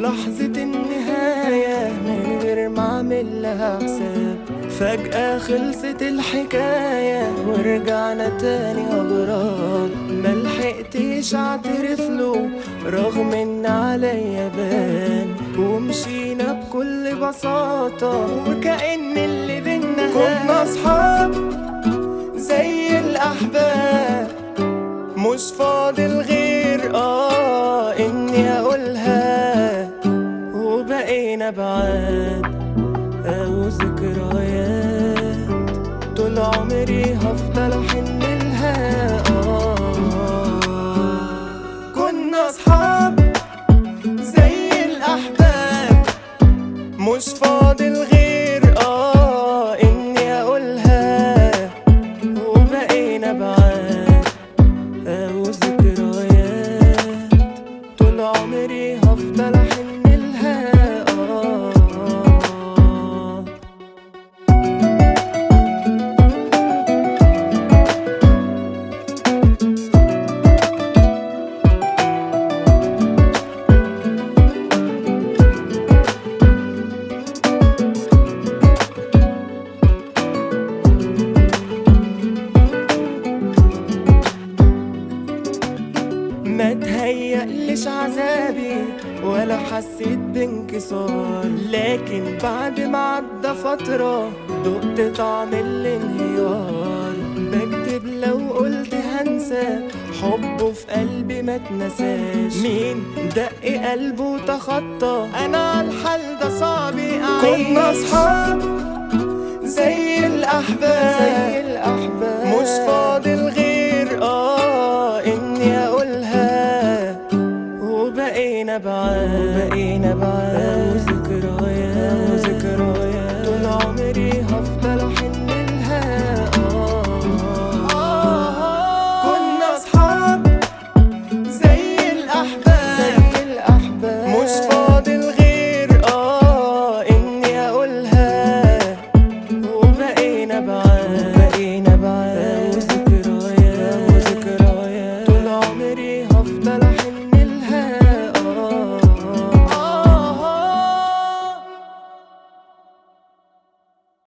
ولحظة النهاية من غير ما اعمل لها حساب فجأة خلصت الحكاية ورجعنا تاني أغراب. ملحقتش اعترف له رغم ان عليا بان، ومشينا بكل بساطة وكأن اللي بينا كنا أصحاب زي الأحباب. مش فاضل غير إني أقولها، وبقينا بعاد أو ذكريات طول عمري هفضل أحن لها. كنا أصحاب زي الأحباب، مش فاضل غير إني أقولها، وبقينا بعاد أو ذكريات طول عمري هفضل أحن لها. ما تهيألش عذابي ولا حسيت بانكسار، لكن بعد ما عدى فترة دقت طعم الانهيار. بكتب لو قلت هنسى حبه في قلبي ما تنساش. مين دق قلبه وتخطى، انا عالحال ده صعب اعيش. كنا اصحاب زي الأحباب، مش فاضل غير إني أقولها، وبقينا بعاد وذكريات طول عمري هفضل